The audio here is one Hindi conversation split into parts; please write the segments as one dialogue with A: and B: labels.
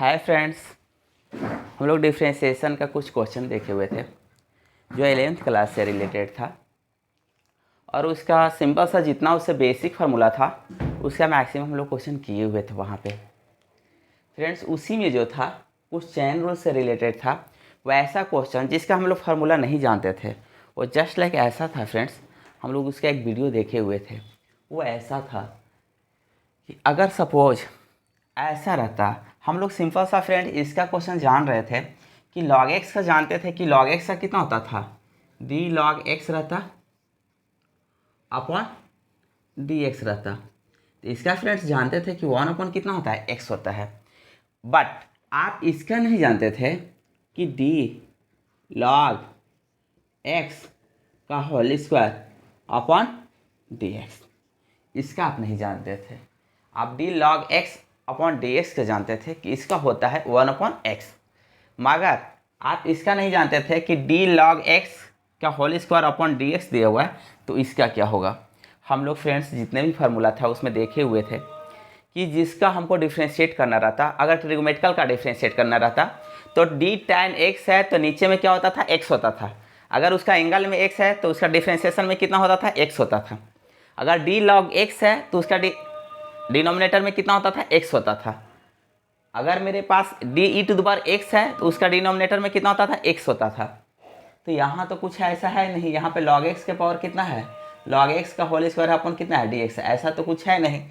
A: हाय फ्रेंड्स, हम लोग डिफ्रेंशिएशन का कुछ क्वेश्चन देखे हुए थे जो 11th क्लास से रिलेटेड था और उसका सिंपल सा जितना उससे बेसिक फार्मूला था उसका मैक्सिमम हम लोग क्वेश्चन किए हुए थे वहाँ पे। फ्रेंड्स उसी में जो था कुछ चैन रूल से रिलेटेड था, वैसा क्वेश्चन जिसका हम लोग फार्मूला नहीं जानते थे वो जस्ट लाइक ऐसा था। फ्रेंड्स हम लोग उसका एक वीडियो देखे हुए थे, वो ऐसा था कि अगर सपोज ऐसा रहता, हम लोग सिंपल सा फ्रेंड इसका क्वेश्चन जान रहे थे कि log x का जानते थे कि log x का कितना होता था, d log x रहता अपॉन dx रहता। तो इसका फ्रेंड्स जानते थे कि 1 अपॉन कितना होता है, x होता है। बट आप इसका नहीं जानते थे कि d log x का होल स्क्वायर अपॉन dx, इसका आप नहीं जानते थे। आप d log x upon dx का जानते थे कि इसका होता है 1 अपॉन x, मगर आप इसका नहीं जानते थे कि d log x का होल स्क्वायर अपॉन dx दिया हुआ है तो इसका क्या होगा। हम लोग फ्रेंड्स जितने भी फार्मूला था उसमें देखे हुए थे कि जिसका हमको डिफ्रेंशिएट करना रहता, अगर ट्रिग्नोमेट्रिकल का डिफ्रेंशिएट करना रहता तो d tan x है तो नीचे में क्या होता था, x होता था। अगर उसका एंगल में x है तो उसका डिफ्रेंशिएशन में कितना होता था, x होता था। अगर d log x है तो उसका डिनोमिनेटर में कितना होता था, x होता था। अगर मेरे पास d e to the power x है तो उसका डिनोमिनेटर में कितना होता था, x होता था। तो यहाँ तो कुछ ऐसा है नहीं, यहाँ पे log x के पावर कितना है, log x का होल स्क्वायर अपन कितना है, dx है। ऐसा तो कुछ है नहीं।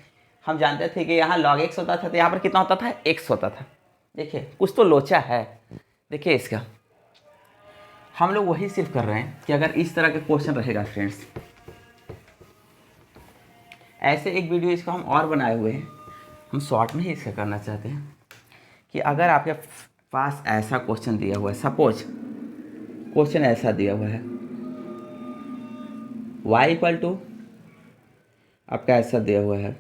A: हम जानते थे कि यहाँ log x होता था तो यहाँ पर कितना होता था, x होता था। देखिए कुछ तो लोचा है। देखिए इसका हम लोग वही सिर्फ कर रहे हैं कि अगर इस तरह का क्वेश्चन रहेगा फ्रेंड्स, ऐसे एक वीडियो इसका हम और बनाए हुए हैं, हम शॉर्ट में ही इसका करना चाहते हैं कि अगर आपके पास ऐसा क्वेश्चन दिया हुआ है, सपोज क्वेश्चन ऐसा दिया हुआ है y इक्वल टू आपका ऐसा दिया हुआ है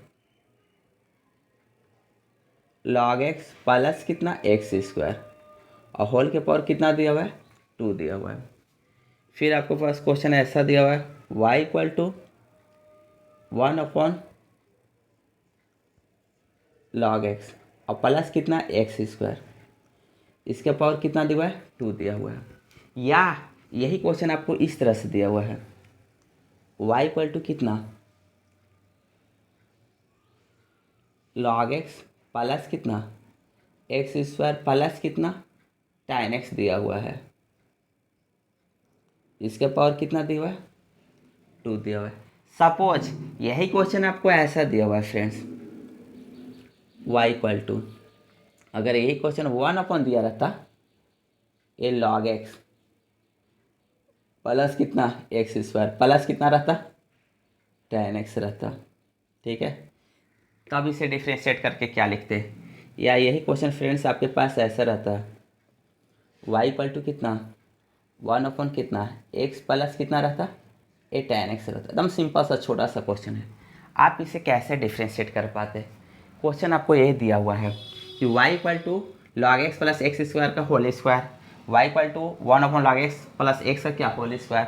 A: log x प्लस कितना x स्क्वायर और होल के पावर कितना दिया हुआ है, 2 दिया हुआ है। फिर आपके पास क्वेश्चन ऐसा दिया हुआ है y equal to 1 upon log x और प्लस कितना x स्क्वायर, इसके पावर कितना दिया हुआ है, 2 दिया हुआ है। या यही क्वेश्चन आपको इस तरह से दिया हुआ है y इक्वल टू कितना log x प्लस कितना x स्क्वायर प्लस कितना tan x दिया हुआ है, इसके पावर कितना दिया हुआ है, 2 दिया हुआ है। सपोज यही क्वेश्चन आपको ऐसा दिया हुआ है फ्रेंड्स y इक्वल टू, अगर यही क्वेश्चन 1 अपॉन दिया रहता ये log x प्लस कितना x स्क्वायर प्लस कितना रहता, tan x रहता, ठीक है। तब इसे डिफ्रेंशिएट करके क्या लिखते हैं, या यही क्वेश्चन फ्रेंड्स आपके पास ऐसा रहता y इक्वल टू कितना 1 अपॉन कितना x प्लस कितना रहता, ये tan x रहता। एकदम सिंपल सा छोटा सा क्वेश्चन है, आप इसे कैसे डिफ्रेंशिएट कर पाते। क्वेश्चन आपको यही दिया हुआ है कि y equal to log x plus x square का whole square, y equal to 1 upon log x plus x का क्या होल स्क्वायर।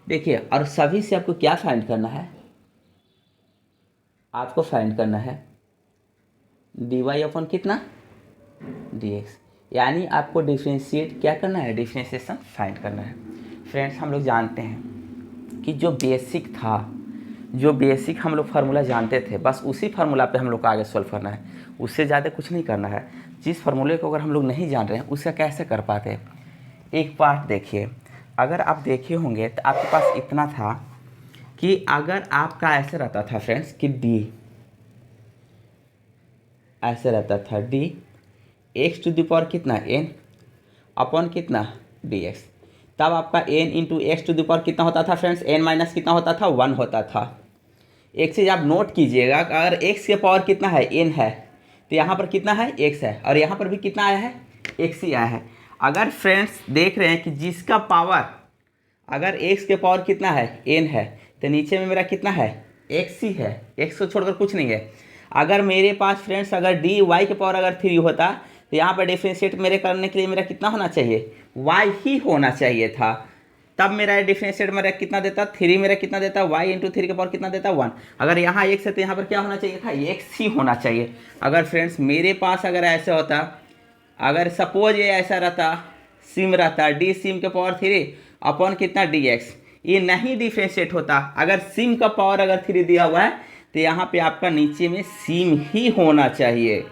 A: देखिए और सभी से आपको क्या फाइंड करना है, आपको फाइंड करना है dy अपॉन कितना dx, यानी आपको डिफ्रेंशिएट क्या करना है, डिफ्रेंशिएशन फाइंड करना है। फ्रेंड्स हम लोग जानते हैं कि जो बेसिक था, जो बेसिक हम लोग फार्मूला जानते थे बस उसी फार्मूला पे हम लोग को आगे सॉल्व करना है, उससे ज़्यादा कुछ नहीं करना है। जिस फार्मूले को अगर हम लोग नहीं जान रहे हैं उसका कैसे कर पाते। एक पार्ट देखिए, अगर आप देखे होंगे तो आपके पास इतना था कि अगर आपका ऐसे रहता था फ्रेंड्स कि d ऐसे रहता था d x to the power कितना n अपॉन कितना dx, तब आपका n into x to the power कितना होता था फ्रेंड्स, n माइनस कितना होता था, 1 होता था। एक चीज़ आप नोट कीजिएगा, अगर x के पावर कितना है, n है, तो यहाँ पर कितना है, x है, और यहाँ पर भी कितना आया है, x ही आया है। अगर फ्रेंड्स देख रहे हैं कि जिसका पावर अगर x के पावर कितना है, n है, तो नीचे में मेरा कितना है, x ही है, x को छोड़कर कुछ नहीं है। अगर मेरे पास फ्रेंड्स अगर dy के पावर अगर 3 होता तो यहाँ पर डिफ्रेंशिएट मेरे करने के लिए मेरा कितना होना चाहिए, y ही होना चाहिए था। तब मेरा डिफ्रेंशिएट मेरा कितना देता, 3 मेरा कितना देता, y इंटू 3 के पावर कितना देता, 1। अगर यहाँ x है तो यहाँ पर क्या होना चाहिए था, x ही होना चाहिए। अगर फ्रेंड्स मेरे पास अगर ऐसे होता अगर सपोज ये ऐसा रहता, सिम रहता, डी सिम के पावर 3 अपॉन कितना डी एक्स, ये नहीं डिफ्रेंशिएट होता। अगर सिम का पावर अगर 3 दिया हुआ है तो यहाँ पे आपका नीचे में सिम ही होना चाहिए।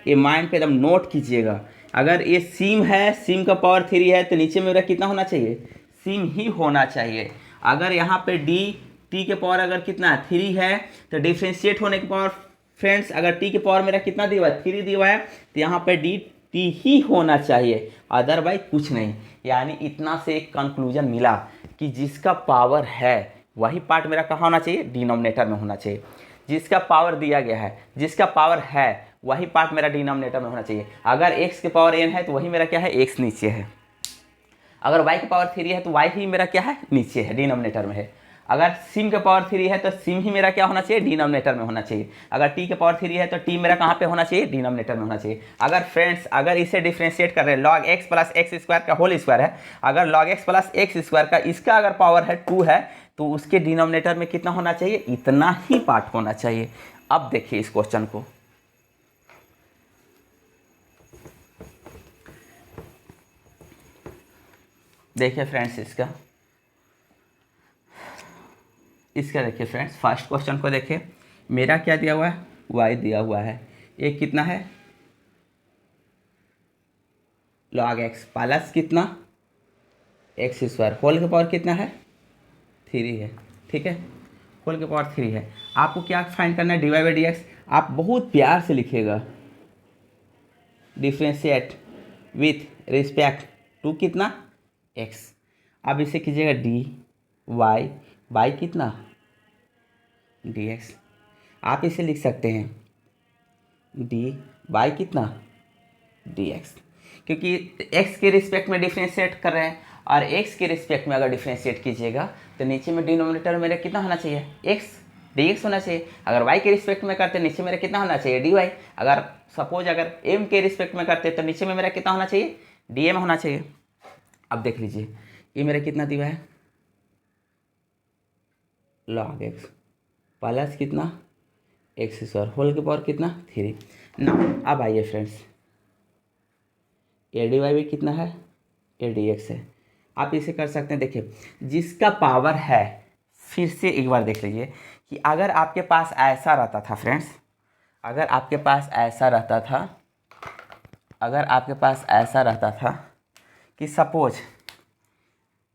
A: ये माइंड पे एकदम नोट कीजिएगा। अगर ये सिम है, सिम का पावर 3 है तो नीचे में मेरा कितना होना चाहिए, सिम ही होना चाहिए। अगर यहाँ पे डी टी के पावर अगर कितना है 3 है तो डिफ्रेंशिएट होने के पावर फ्रेंड्स, अगर टी के पावर मेरा कितना दिया हुआ है 3 दिया हुआ है तो यहाँ पे डी टी ही होना चाहिए, अदरवाइज कुछ नहीं। यानी इतना से एक कंक्लूजन मिला कि जिसका पावर है वही पार्ट मेरा कहाँ होना चाहिए, डिनोमिनेटर में होना चाहिए। जिसका पावर दिया गया है, जिसका पावर है वही पार्ट मेरा डिनोमिनेटर में होना चाहिए। अगर x के पावर n है तो वही मेरा क्या है, x नीचे है। अगर y के पावर 3 है तो y ही मेरा क्या है, नीचे है, डिनोमिनेटर में है। अगर सिम के पावर 3 है तो सिम ही मेरा क्या होना चाहिए, डिनोमिनेटर में होना चाहिए। अगर t के पावर 3 है तो t मेरा कहाँ पे होना चाहिए, डिनोमिनेटर में होना चाहिए। अगर फ्रेंड्स अगर इसे डिफ्रेंशिएट कर रहे हैं, log x plus x square का होल स्क्वायर है, अगर log x plus x square का इसका अगर पावर है 2 है तो उसके डिनोमिनेटर में कितना होना चाहिए, इतना ही पार्ट होना चाहिए। अब देखिए इस क्वेश्चन को, देखिए फ्रेंड्स, इसका देखिए फ्रेंड्स, फर्स्ट क्वेश्चन को देखिए, मेरा क्या दिया हुआ है, y दिया हुआ है। ये कितना है, log x प्लस कितना एक्स स्क्वायर, होल के पावर कितना है 3 है, ठीक है, होल के पावर 3 है। आपको क्या फाइंड करना है, D Y by D X. आप बहुत प्यार से लिखिएगा, डिफ्रेंशिएट विथ रिस्पेक्ट टू कितना x। अब इसे कीजिएगा डी वाई बाई कितना डी एक्स। आप इसे लिख सकते हैं डी बाई कितना डी एक्स, क्योंकि x के रिस्पेक्ट में डिफ्रेंशिएट कर रहे हैं और x के रिस्पेक्ट में अगर डिफ्रेंशिएट कीजिएगा तो नीचे में डिनोमिनेटर मेरा कितना होना चाहिए, x डी एक्स होना चाहिए। अगर y के रिस्पेक्ट में करते नीचे मेरा कितना होना चाहिए, डी वाई। अगर सपोज अगर m के रिस्पेक्ट में करते तो नीचे में मेरा कितना होना चाहिए, डी एम होना चाहिए। अब देख लीजिए ये मेरा कितना दिया है, log x प्लस कितना एक्स स्क्वायर, होल के पावर कितना 3 ना। अब आइए फ्रेंड्स, ए डी वाई भी कितना है, ए डी एक्स है। आप इसे कर सकते हैं, देखिए जिसका पावर है, फिर से एक बार देख लीजिए कि अगर आपके पास ऐसा रहता था फ्रेंड्स, अगर आपके पास ऐसा रहता था, अगर आपके पास ऐसा रहता था कि suppose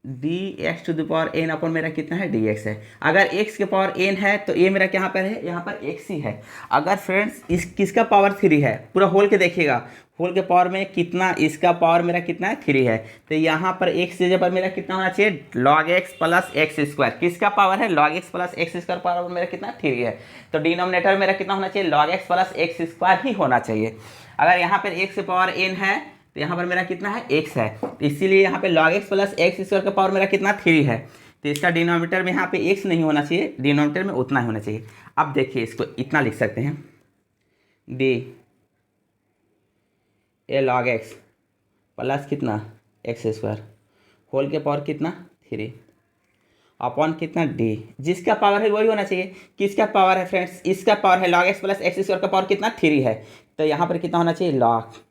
A: d x to the power n upon मेरा कितना है, डी एक्स है। अगर एक्स के पावर एन है तो ये मेरा कहाँ पर है, यहाँ पर एक्स ही है। अगर फ्रेंड्स इस किसका पावर 3 है, पूरा होल के देखिएगा, होल के पावर में कितना, इसका पावर मेरा कितना है 3 है, तो यहाँ पर एक्स जगह पर मेरा कितना होना चाहिए, log x plus x square. किसका पावर है, log x plus x square, power मेरा कितना 3 है, तो डिनोमिनेटर मेरा कितना होना चाहिए, log x plus x square ही होना चाहिए। अगर यहाँ पर x के पावर n है तो यहाँ पर मेरा कितना है, x है, तो इसीलिए यहाँ पे log x plus x square का पावर मेरा कितना 3 है, तो इसका डिनोमिनेटर में यहाँ पे x नहीं होना चाहिए, डिनोमिनेटर में उतना ही होना चाहिए। अब देखिए इसको इतना लिख सकते हैं, D A log x plus कितना एक्स स्क्वायर, होल के पावर कितना 3 अपॉन कितना डी, जिसका पावर है वही होना चाहिए। किसका पावर है फ्रेंड्स, इसका पावर है log x plus x square का पावर कितना 3 है, तो यहाँ पर कितना होना चाहिए, log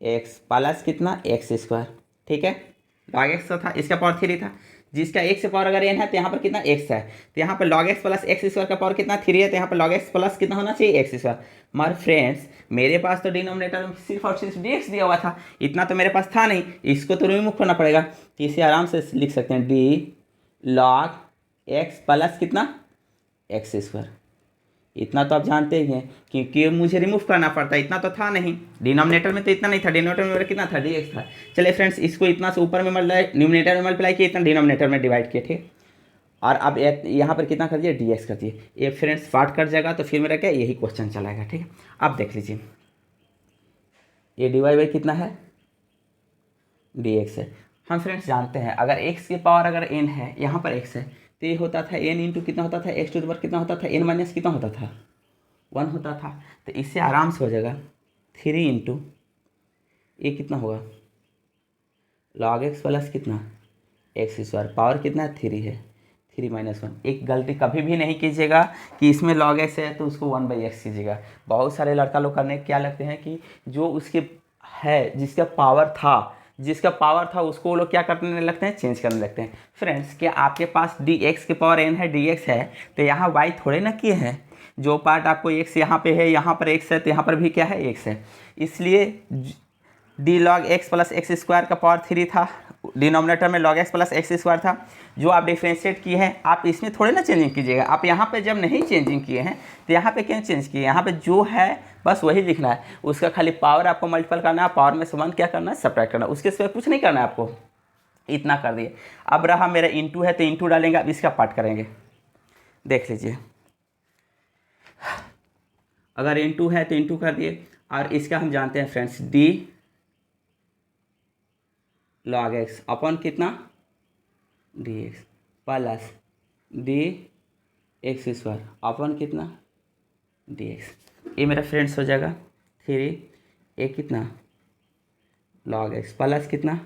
A: x प्लस कितना एक्स स्क्वायर, ठीक है, log x तो था, इसका पावर 3 था, जिसका x से पावर अगर n है तो यहाँ पर कितना x है, तो यहाँ पर log x plus x square का पावर कितना 3 है, तो यहाँ पर log x प्लस कितना होना चाहिए एक्स स्क्वायर। मगर फ्रेंड्स मेरे पास तो डिनोमिनेटर में सिर्फ और सिर्फ dx दिया हुआ था, इतना तो मेरे पास था नहीं, इसको तो रिमूव करना पड़ेगा। तो इसे आराम से लिख सकते हैं डी log x प्लस कितना एक्स स्क्वायर। इतना तो आप जानते ही हैं क्योंकि मुझे रिमूव करना पड़ता है, इतना तो था नहीं, डिनोमिनेटर में तो इतना नहीं था, डिनोमिनेटर में मेरा कितना था, डी एक्स था। चलिए फ्रेंड्स इसको इतना से ऊपर में न्यूमिनेटर में मल्टीप्लाई किया, इतना डिनोमिनेटर में डिवाइड किए, ठीक। और अब यहाँ पर कितना कर दिए, डी एक्स कर दिए। ये फ्रेंड्स पार्ट कट जाएगा तो फिर मेरा क्या यही क्वेश्चन चलाएगा, ठीक है। अब देख लीजिए ये डी वाई बाई कितना है, डी एक्स है। हम फ्रेंड्स जानते हैं अगर एक्स की पावर अगर एन है, यहाँ पर एक्स है, तो ये होता था एन इंटू कितना होता था, एक्स टू द पावर कितना होता था, एन माइनस कितना होता था 1 होता था। तो इससे आराम से हो जाएगा 3 इंटू ये कितना होगा, log x प्लस कितना एक्स स्क्वायर, पावर कितना 3 है, 3 माइनस 1। एक गलती कभी भी नहीं कीजिएगा कि इसमें log x है तो उसको 1/x कीजिएगा। बहुत सारे लड़का लोग करने क्या लगते हैं कि जो उसके है, जिसका पावर था उसको वो लोग क्या करने लगते हैं, चेंज करने लगते हैं। फ्रेंड्स, क्या आपके पास डी एक्स की पावर एन है, डी एक्स है, तो यहाँ वाई थोड़े ना किए हैं। जो पार्ट आपको एक्स यहाँ पे है, यहाँ पर एक्स है, तो यहाँ पर भी क्या है, एक्स है। इसलिए D log x plus x square का पावर 3 था, डिनोमिनेटर में log x plus x square था। जो आप डिफ्रेंशिएट किए हैं, आप इसमें थोड़े ना चेंजिंग कीजिएगा। आप यहाँ पे जब नहीं चेंजिंग किए हैं तो यहाँ पे क्यों चेंज किए, यहाँ पे जो है बस वही लिखना है। उसका खाली पावर आपको मल्टीपल करना है, पावर में से 1 क्या करना है, सब्ट्रैक्ट करना है, उसके सिवा कुछ नहीं करना है आपको। इतना कर दिए। अब रहा मेरा इंटू है तो इंटू डालेंगे, अब इसका पार्ट करेंगे, देख लीजिए। अगर इंटू है तो इंटू कर दिए, और इसका हम जानते हैं friends, d log x upon कितना, D x plus d x square upon कितना, डी एक्स। ये मेरा फ्रेंड्स हो जाएगा 3 एक कितना, लॉग एक्स प्लस कितना,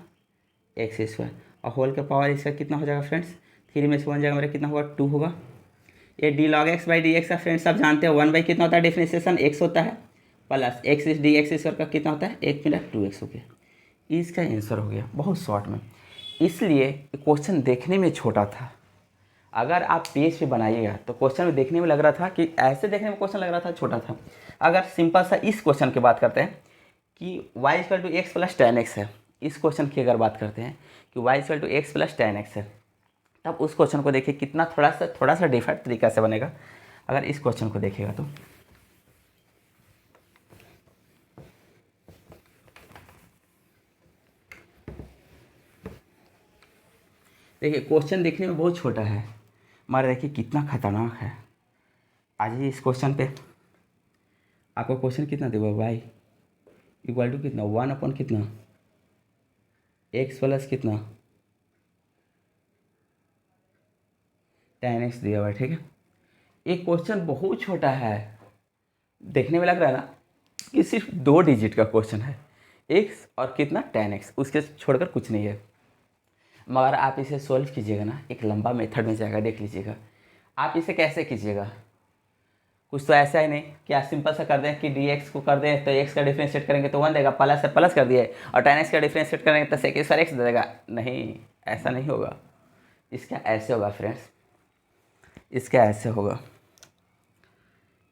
A: एक्स स्क्वायर, और होल का पावर इसका कितना हो जाएगा फ्रेंड्स, 3 में से 1 जाएगा मेरा कितना होगा, 2 होगा। ये D log x by D x का फ्रेंड्स आप जानते हैं 1 बाई कितना होता है, डिफरेंशिएशन एक्स होता है, plus x D x square का कितना होता है, 1 मिला 2x हो गया। इसका आंसर हो गया बहुत शॉर्ट में। इसलिए क्वेश्चन देखने में छोटा था, अगर आप पेज पे बनाइएगा तो क्वेश्चन में देखने में लग रहा था कि ऐसे देखने में क्वेश्चन लग रहा था छोटा था। अगर सिंपल सा इस क्वेश्चन की बात करते हैं कि y equal to x plus ten x है, इस क्वेश्चन की अगर बात करते हैं कि y equal to x plus ten x है, तब उस क्वेश्चन को देखिए कितना थोड़ा सा डिफरेंट तरीका से बनेगा। अगर इस क्वेश्चन को देखिएगा तो देखिए क्वेश्चन देखने में बहुत छोटा है, मगर देखिए कितना खतरनाक है। आज ही इस क्वेश्चन पे आपको क्वेश्चन कितना देगा, वाई इक्वल टू कितना, 1 अपॉन कितना, एक्स प्लस कितना, टेन एक्स दिया हुआ है, ठीक है। एक क्वेश्चन बहुत छोटा है, देखने में लग रहा है ना कि सिर्फ 2 डिजिट का क्वेश्चन है, एक्स और कितना, टेन एक्स, उसके छोड़कर कुछ नहीं है। मगर आप इसे सॉल्व कीजिएगा ना, एक लंबा मेथड में जाएगा, देख लीजिएगा। आप इसे कैसे कीजिएगा, कुछ तो ऐसा ही नहीं कि आप सिंपल सा कर दें कि डी एक्स को कर दें तो एक्स का डिफ्रेंशिएट करेंगे तो 1 देगा, प्लस से प्लस कर दिए, और टेन एक्स का डिफ्रेंशिएट करेंगे तो सेक स्क्वायर एक्स देगा। नहीं, ऐसा नहीं होगा। इसका ऐसे होगा फ्रेंड्स, इसका ऐसे होगा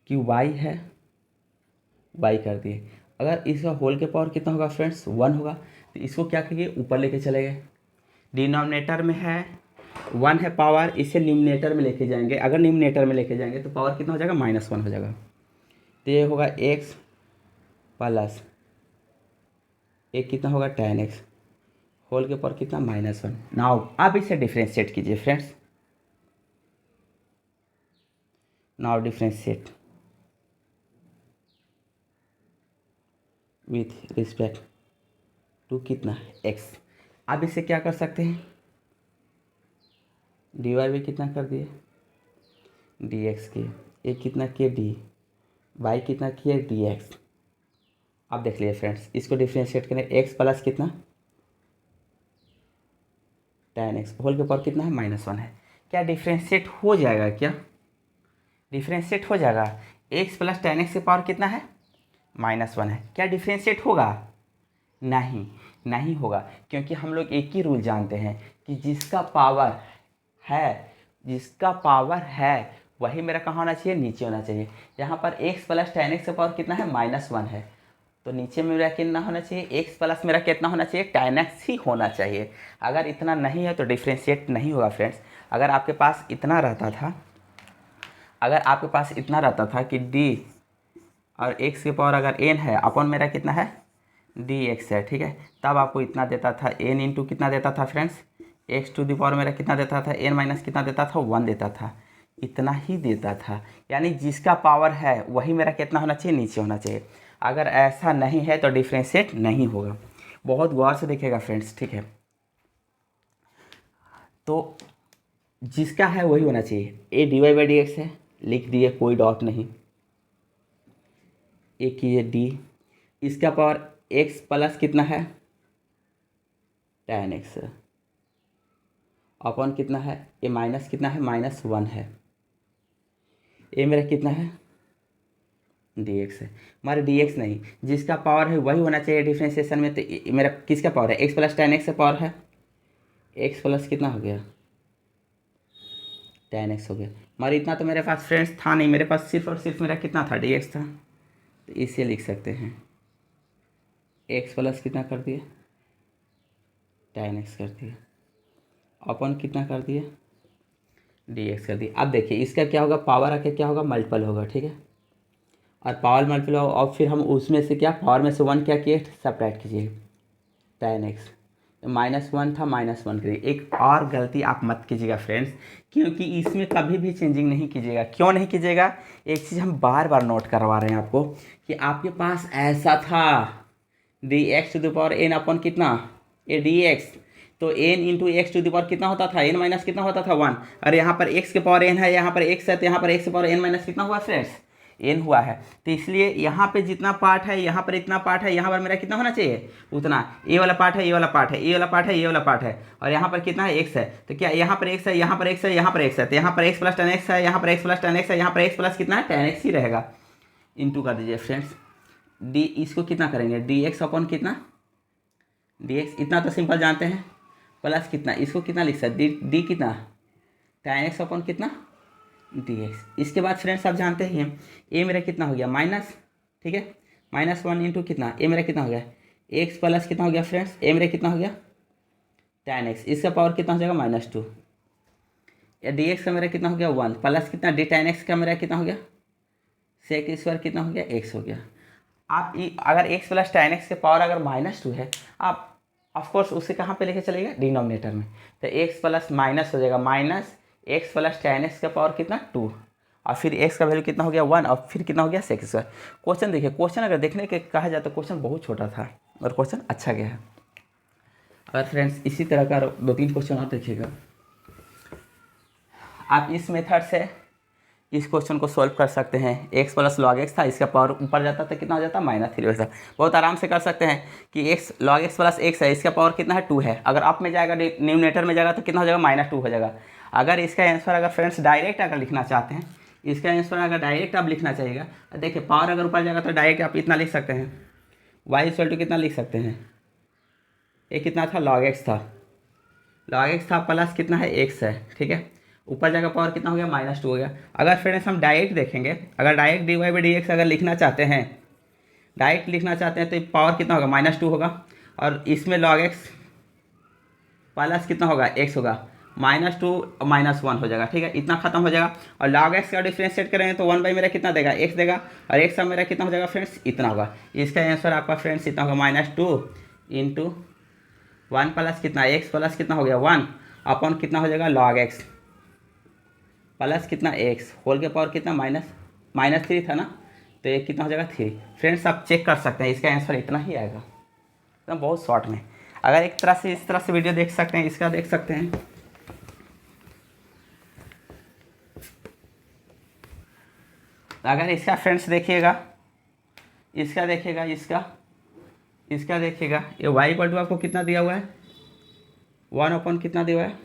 A: कि y है, y कर दिए, अगर इसका होल के पावर कितना होगा फ्रेंड्स, 1 होगा, तो इसको क्या करिए, ऊपर लेके चले गए। डिनोमिनेटर में है 1 है पावर, इसे न्यूमिनेटर में लेके जाएंगे, अगर न्यूमिनेटर में लेके जाएंगे तो पावर कितना हो जाएगा, -1 हो जाएगा। तो ये होगा x प्लस एक कितना होगा, टेन एक्स, होल के पावर कितना, -1। नाउ आप इसे डिफ्रेंशिएट कीजिए friends, now differentiate with respect to कितना, x। आप इसे क्या कर सकते हैं, डी वाई भी कितना कर दिए, डी एक्स किए, एक कितना किए, डी वाई कितना किए, डी एक्स। आप देख लीजिए फ्रेंड्स, इसको डिफ्रेंशिएट करें, एक्स प्लस कितना, टेन एक्स, होल के पावर कितना है, -1 है। क्या डिफ्रेंशिएट हो जाएगा, क्या डिफ्रेंशिएट हो जाएगा, एक्स प्लस टेन एक्स के पावर कितना है, -1 है। क्या डिफ्रेंशिएट होगा, नहीं, नहीं होगा, क्योंकि हम लोग एक ही रूल जानते हैं कि जिसका पावर है वही मेरा कहाँ होना चाहिए, नीचे होना चाहिए। यहाँ पर x प्लस टेन एक्स का पावर कितना है, -1 है, तो नीचे में मेरा कितना होना चाहिए, x प्लस मेरा कितना होना चाहिए, टेन एक्स ही होना चाहिए। अगर इतना नहीं है तो डिफ्रेंशिएट नहीं होगा फ्रेंड्स। अगर आपके पास इतना रहता था, कि d और x के पावर अगर n है, अपॉन मेरा कितना है, dx है, ठीक है, तब आपको इतना देता था, n इंटू कितना देता था friends, x to the power मेरा कितना देता था, n माइनस कितना देता था, 1 देता था, इतना ही देता था। यानी जिसका पावर है वही मेरा कितना होना चाहिए, नीचे होना चाहिए। अगर ऐसा नहीं है तो डिफ्रेंशिएट नहीं होगा। बहुत गौर से देखिएगा फ्रेंड्स, ठीक है। तो जिसका है वही होना चाहिए, a D Y by D X है, लिख दिए, कोई डॉट नहीं, एक ये डी, इसका पावर एक्स प्लस कितना है, टेन एक्स, अपॉन कितना है, ये माइनस कितना है, -1 है। ये मेरा कितना है, डी एक्स है, हमारे डी एक्स नहीं, जिसका पावर है वही होना चाहिए डिफ्रेंशिएशन में। तो मेरा किसका पावर है, एक्स प्लस टेन एक्स का पावर है, एक्स प्लस कितना हो गया, टेन एक्स हो गया। हमारे इतना तो मेरे पास फ्रेंड्स था नहीं, मेरे पास सिर्फ और सिर्फ मेरा कितना था, डी एक्स था। तो इसे लिख सकते हैं एक्स प्लस कितना कर दिए, टेन एक्स कर दिए, अपन कितना कर दिए, डी एक्स कर दिए। अब देखिए इसका क्या होगा, पावर आके क्या होगा, मल्टीपल होगा, ठीक है। और पावर मल्टीपल होगा और फिर हम उसमें से क्या, पावर में से वन क्या किए, सब्ट्रैक्ट कीजिए, टेन एक्स। -1 था, -1 करिए। एक और गलती आप मत कीजिएगा फ्रेंड्स, क्योंकि इसमें कभी भी चेंजिंग नहीं कीजिएगा। क्यों नहीं कीजिएगा, एक चीज़ हम बार बार नोट करवा रहे हैं आपको कि आपके पास ऐसा था d x to the power n upon कितना, ए डी एक्स, तो n into x to the power कितना होता था, एन माइनस कितना होता था 1। और यहाँ पर एक्स के पावर एन है, यहाँ पर एक्स है, तो यहाँ पर एक्स के पावर एन माइनस कितना हुआ फ्रेंड्स, एन हुआ है। तो इसलिए यहाँ पे जितना पार्ट है, यहाँ पर इतना पार्ट है, यहाँ पर मेरा कितना होना चाहिए उतना, ए वाला पार्ट है, ये वाला पार्ट है, ये वाला पार्ट है, ये वाला पार्ट है, और यहाँ पर कितना है, एक्स है। तो क्या यहाँ पर एक्स है, यहाँ पर एक्स है, यहाँ पर एक्स है, तो यहाँ पर एक्स प्लस टेन एक्स है, यहाँ पर एक्स प्लस टेन एक्स है, यहाँ पर एक्स प्लस कितना है, टेन एक्स ही रहेगा। इंटू कर दीजिए फ्रेंड्स, डी इसको कितना करेंगे, डी एक्स अपॉन कितना, डी एक्स इतना तो सिंपल जानते हैं, प्लस कितना, इसको कितना लिख सकते, डी कितना, टेन एक्स अपॉन कितना, डी एक्स। इसके बाद फ्रेंड्स आप जानते ही हैं ए मेरा कितना हो गया माइनस, ठीक है, -1 इंटू कितना, ए मेरा कितना हो गया, एक्स प्लस कितना हो गया फ्रेंड्स, ए मेरा कितना हो गया, टेन एक्स, इसका पावर कितना हो जाएगा -2, या डी एक्स का मेरा कितना हो गया 1, प्लस कितना, डी टेन एक्स का मेरा कितना हो गया, सेक स्क्वायर कितना हो गया, एक्स हो गया। आप अगर एक्स प्लस टेन एक्स के पावर अगर -2 है, आप ऑफकोर्स उसे कहाँ पे लेके चलेगा, डिनोमिनेटर में। तो एक्स प्लस माइनस हो जाएगा, minus x plus ten x का पावर कितना 2, और फिर एक्स का वैल्यू कितना हो गया 1, और फिर कितना हो गया सेक स्क्वायर। क्वेश्चन देखिए, क्वेश्चन अगर देखने के कहा जाए तो क्वेश्चन बहुत छोटा था और क्वेश्चन अच्छा गया है। अगर फ्रेंड्स इसी तरह का 2-3 क्वेश्चन और देखिएगा, आप इस मेथड से इस क्वेश्चन को सॉल्व कर सकते हैं। एक्स प्लस लॉग एक्स था, इसका पावर ऊपर जाता तो कितना हो जाता, -3 हो जाता। बहुत आराम से कर सकते हैं कि x log x plus x है, इसका पावर कितना है 2 है, अगर अप में जाएगा न्यूमरेटर में जाएगा तो कितना हो जाएगा -2 हो जाएगा। अगर इसका आंसर अगर फ्रेंड्स डायरेक्ट अगर लिखना चाहते हैं, इसका आंसर अगर डायरेक्ट आप लिखना चाहिएगा, देखिए पावर अगर ऊपर जाएगा तो डायरेक्ट आप इतना लिख सकते हैं, वाई इक्वल टू कितना लिख सकते हैं, ये कितना था, लॉग एक्स था, लॉग एक्स था प्लस कितना है, एक्स है, ठीक है। ऊपर जाकर पावर कितना हो गया, -2 हो गया। अगर फ्रेंड्स हम डायरेक्ट देखेंगे, अगर direct D Y by D X अगर लिखना चाहते हैं, डायरेक्ट लिखना चाहते हैं तो पावर कितना होगा, -2 होगा, और इसमें लॉग एक्स प्लस कितना होगा, एक्स होगा, -2 -1 हो जाएगा, ठीक है, इतना खत्म हो जाएगा। और लॉग एक्स का डिफ्रेंशिएट करेंगे तो 1 बाई मेरा कितना देगा, एक्स देगा, और एक्स का मेरा कितना हो जाएगा फ्रेंड्स, इतना होगा। इसका आंसर आपका फ्रेंड्स इतना होगा, -2 इंटू 1 प्लस कितना, एक्स प्लस कितना हो गया 1 अपॉन कितना हो जाएगा, लॉग एक्स प्लस कितना, एक्स होल के पावर कितना, -3 था ना, तो ये कितना हो जाएगा 3। फ्रेंड्स आप चेक कर सकते हैं, इसका आंसर इतना ही आएगा, एकदम बहुत शॉर्ट में। अगर एक तरह से इस तरह से वीडियो देख सकते हैं, इसका देख सकते हैं, अगर इसका फ्रेंड्स देखिएगा, इसका देखिएगा, इसका देखिएगा, ये वाई इक्वल टू आपको कितना दिया हुआ है, 1 अपॉन कितना दिया हुआ है,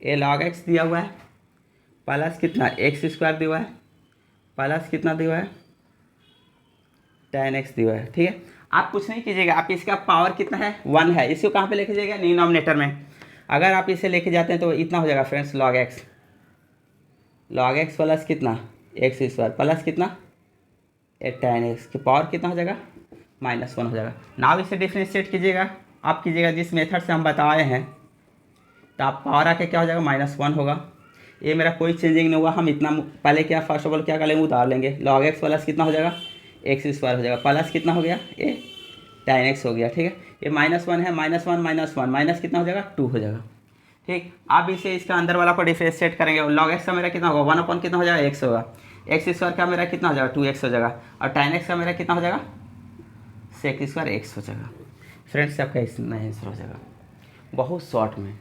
A: ए लॉग एक्स दिया हुआ है, प्लस कितना एक्स स्क्वायर दिया हुआ है, प्लस कितना दिया हुआ है, टेन एक्स दिया हुआ है, ठीक है। आप कुछ नहीं कीजिएगा, आप इसका पावर कितना है 1 है, इसको कहाँ पे लेके जाइएगा, डिनोमिनेटर में। अगर आप इसे लेके जाते हैं तो इतना हो जाएगा फ्रेंड्स, लॉग एक्स प्लस कितना, एक्स स्क्वायर प्लस कितना, टेन एक्स की पावर कितना हो जाएगा, -1 हो जाएगा। नाउ इसे डिफ्रेंशिएट कीजिएगा, आप कीजिएगा जिस मेथड से हम बताए हैं, तो आप पावर आके क्या हो जाएगा, -1 होगा। ये मेरा कोई चेंजिंग नहीं हुआ, हम इतना पहले क्या फर्स्ट ऑफ ऑल क्या कर लेंगे, उतार लेंगे, लॉग एक्स प्लस कितना हो जाएगा, एक्स स्क्वायर हो जाएगा, प्लस कितना हो गया, ये टेन एक्स हो गया, ठीक है। ये -1 है, -1 माइनस कितना हो जाएगा, 2 हो जाएगा, ठीक। आप इसे इसका अंदर वाला को डिफ्रेंशिएट करेंगे, लॉग एक्स का मेरा कितना होगा, 1 अपॉन कितना हो जाएगा, एक्स होगा, एक्स स्क्वायर का मेरा कितना हो जाएगा, 2x हो जाएगा, और टेन एक्स का मेरा कितना हो जाएगा, सेक स्क्वायर एक्स हो जाएगा। फ्रेंड्स आपका इसमें आंसर हो जाएगा, बहुत शॉर्ट में।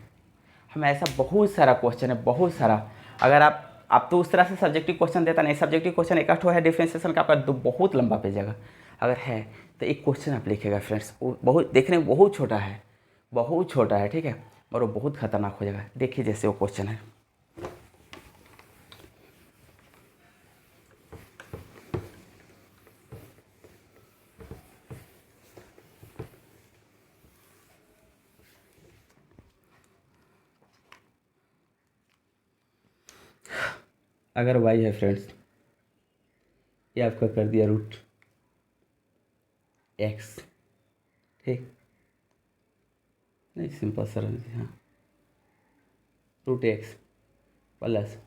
A: हम ऐसा बहुत सारा क्वेश्चन है, बहुत सारा, अगर आप तो उस तरह से सब्जेक्टिव क्वेश्चन देता नहीं, सब्जेक्टिव क्वेश्चन एक आठ है डिफ्रेंशिएशन का, आपका बहुत लंबा पेज जाएगा। अगर है तो एक क्वेश्चन आप लिखेगा फ्रेंड्स, बहुत देखने में बहुत छोटा है, बहुत छोटा है, ठीक है, और वो बहुत खतरनाक हो जाएगा। देखिए जैसे वो क्वेश्चन है, अगर वाई है फ्रेंड्स, ये आपका कर दिया रूट एक्स, ठीक, नहीं सिंपल सर, हाँ, root x plus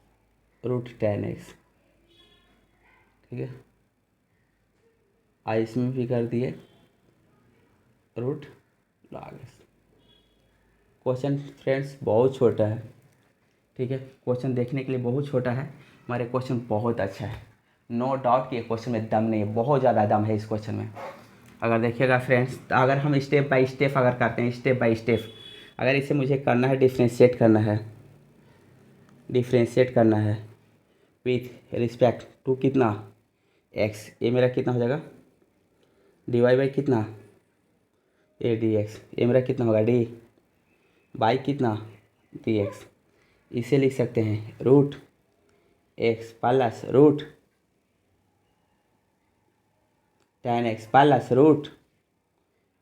A: root ten x, ठीक है। इसमें भी कर दिए root log x. Question friends बहुत छोटा है, ठीक है, क्वेश्चन देखने के लिए बहुत छोटा है, हमारे क्वेश्चन बहुत अच्छा है, नो डाउट कि ये क्वेश्चन में दम नहीं है, बहुत ज़्यादा दम है इस क्वेश्चन में। अगर देखिएगा फ्रेंड्स, तो अगर हम स्टेप बाय स्टेप अगर करते हैं, स्टेप बाय स्टेप, अगर इसे मुझे करना है डिफ्रेंशिएट करना है विथ रिस्पेक्ट टू कितना एक्स, ये मेरा कितना हो जाएगा डी वाई बाई कितना ए डी एक्स, ये मेरा कितना होगा डी बाई कितना डी एक्स। इसे लिख सकते हैं root x plus root ten x plus root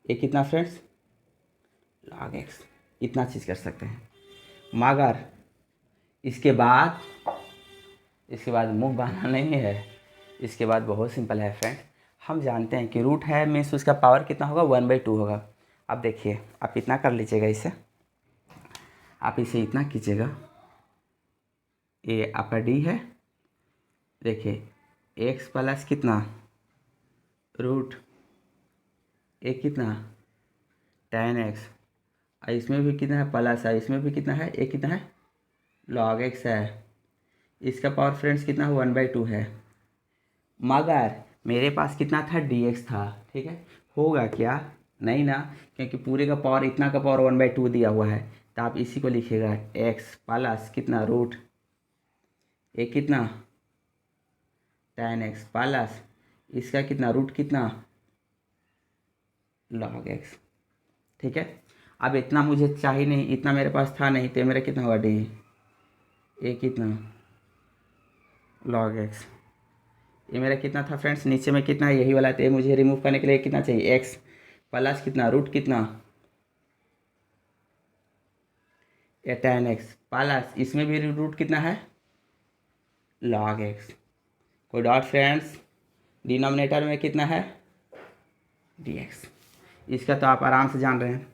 A: ये कितना फ्रेंड्स लॉग एक्स, इतना चीज़ कर सकते हैं। मगर इसके बाद मुंह बहाना नहीं है, इसके बाद बहुत सिंपल है फ्रेंड। हम जानते हैं कि रूट है मीन्स उसका पावर कितना होगा 1/2 होगा। अब देखिए, आप इतना कर लीजिएगा, आप इसे इतना कीजिएगा, ये आपका डी है, देखिए एक्स प्लस कितना रूट एक कितना टेन एक्स, इसमें भी कितना है प्लस है, इसमें भी कितना है, एक कितना है लॉग एक्स है, इसका पावर फ्रेंड्स कितना 1/2 है। मगर मेरे पास कितना था डी एक्स था, ठीक है, होगा क्या नहीं ना, क्योंकि पूरे का पावर इतना का पावर 1/2 दिया हुआ है, तो आप इसी को लिखिएगा एक्स प्लस कितना रूट एक कितना टेन एक्स प्लस इसका कितना रूट कितना लॉग एक्स, ठीक है। अब इतना मुझे चाहिए नहीं, इतना मेरे पास था नहीं, तो मेरा कितना होगा डी ए कितना लॉग एक्स, ये मेरा कितना था फ्रेंड्स, नीचे में कितना है यही वाला, तो ये मुझे रिमूव करने के लिए कितना चाहिए एक्स प्लस कितना रूट कितना ये टेन एक्स प्लस इसमें भी रूट कितना है लॉग एक्स। कोई डॉट फ्रेंड्स, डिनोमिनेटर में कितना है डी एक्स, इसका तो आप आराम से जान रहे हैं,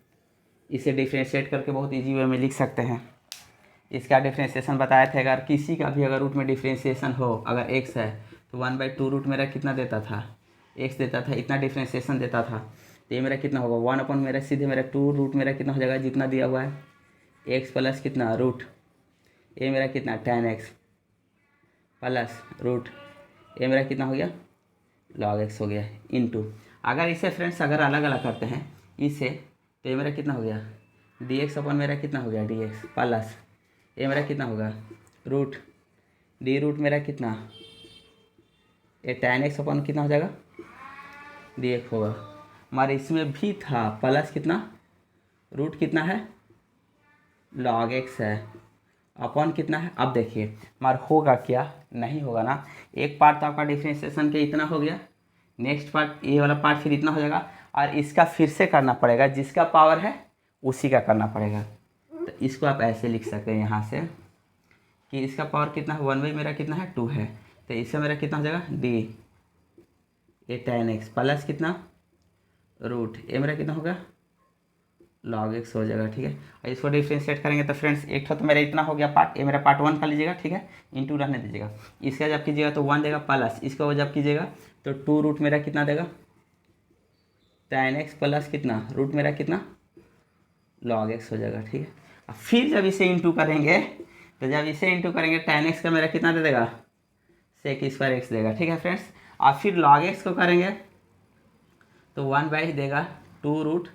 A: इसे डिफ्रेंशिएट करके बहुत इजी वे में लिख सकते हैं। इसका डिफ्रेंशिएशन बताए थे, अगर किसी का भी अगर रूट में डिफ्रेंशिएशन हो, अगर एक्स है तो 1/2 रूट मेरा कितना देता था एक्स देता था, इतना डिफ्रेंशिएशन देता था, तो ये मेरा कितना होगा 1 मेरा सीधे मेरा 2 रूट मेरा कितना हो जाएगा जितना दिया हुआ है एक्स प्लस कितना रूट ये मेरा कितना टेन एक्स प्लस रूट ये मेरा कितना हो गया लॉग एक्स हो गया इनटू। अगर इसे फ्रेंड्स अगर अलग अलग करते हैं इसे, तो ये मेरा कितना हो गया डी एक्स अपन मेरा कितना हो गया डी एक्स प्लस ये मेरा कितना होगा रूट डी रूट मेरा कितना ये टेन एक्स अपन कितना हो जाएगा डी एक्स होगा। हमारे इसमें भी था प्लस कितना रूट कितना है लॉग एक्स है अपॉन कितना है। अब देखिए हमारा होगा क्या नहीं होगा ना, एक पार्ट तो आपका डिफ्रेंशिएशन के इतना हो गया, नेक्स्ट पार्ट ये वाला पार्ट फिर इतना हो जाएगा, और इसका फिर से करना पड़ेगा, जिसका पावर है उसी का करना पड़ेगा। तो इसको आप ऐसे लिख सकते हैं यहाँ से कि इसका पावर कितना है 1/, मेरा कितना है 2 है, तो इससे मेरा कितना हो जाएगा डी ये टेन एक्स प्लस कितना रूट ये मेरा कितना होगा लॉग एक्स हो जाएगा, ठीक है। और इसको डिफ्रेंशिएट करेंगे तो फ्रेंड्स एक तो मेरा इतना हो गया पार्ट, ये मेरा पार्ट 1 कर लीजिएगा, ठीक है, इनटू रहने दीजिएगा, इसका जब कीजिएगा तो 1 देगा प्लस इसको जब कीजिएगा तो 2 रूट मेरा कितना देगा टेन एक्स प्लस कितना रूट मेरा कितना लॉग एक्स हो जाएगा, ठीक है। अब फिर जब इसे इंटू करेंगे, तो जब इसे इंटू करेंगे टेन एक्स का मेरा कितना दे देगा सेक स्क्वायर एक्स देगा, ठीक है फ्रेंड्स। और फिर लॉग एक्स को करेंगे तो 1/, देगा 2 रूट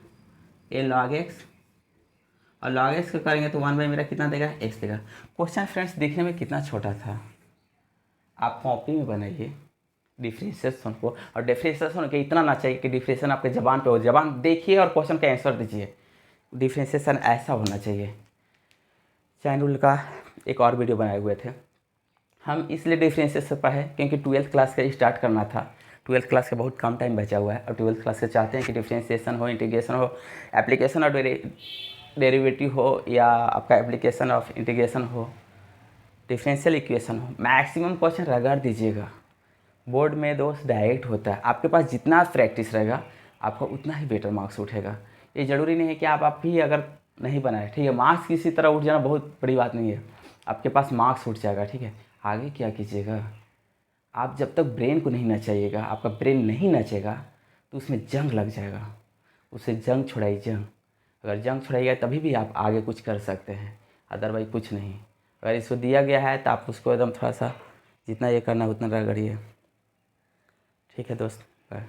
A: ए लॉग एक्स, और लॉग एक्स को करेंगे तो 1/, मेरा कितना देगा एक्स देगा। क्वेश्चन फ्रेंड्स देखने में कितना छोटा था, आप कॉपी में बनाइए डिफ्रेंशिएशन को, और डिफ्रेंशिएशन के इतना ना चाहिए कि डिफ्रेंशिएशन आपके जबान पे हो, जबान देखिए और क्वेश्चन का आंसर दीजिए, डिफ्रेंशिएशन ऐसा होना चाहिए। चैन का एक और वीडियो बनाए हुए थे हम, इसलिए डिफ्रेंशिएशन पर है क्योंकि 12th क्लास का स्टार्ट करना था, 12th क्लास का बहुत कम टाइम बचा हुआ है, और 12th क्लास से चाहते हैं कि डिफ्रेंशिएशन हो, इंटीग्रेशन हो, एप्लीकेशन और डेरिवेटिव हो, या आपका एप्लीकेशन ऑफ इंटीग्रेशन हो, डिफरेंशियल इक्वेशन हो, मैक्सिमम क्वेश्चन रगड़ दीजिएगा। बोर्ड में दोस्त डायरेक्ट होता है, आपके पास जितना प्रैक्टिस रहेगा आपका उतना ही बेटर मार्क्स उठेगा। ये ज़रूरी नहीं है कि आप भी अगर नहीं बनाए, ठीक है, मार्क्स किसी तरह उठ जाना बहुत बड़ी बात नहीं है, आपके पास मार्क्स उठ जाएगा, ठीक है। आगे क्या कीजिएगा, आप जब तक ब्रेन को नहीं नचाइएगा, आपका ब्रेन नहीं नचेगा तो उसमें जंग लग जाएगा, उससे जंग छुड़ाई जंग। अगर जंग छुड़ाइएगा तभी भी आप आगे कुछ कर सकते हैं, अदरवाइज कुछ नहीं। अगर इसको दिया गया है तो आप उसको एकदम थोड़ा सा जितना ये करना उतना रगड़िए। ठीक है दोस्त, बाय।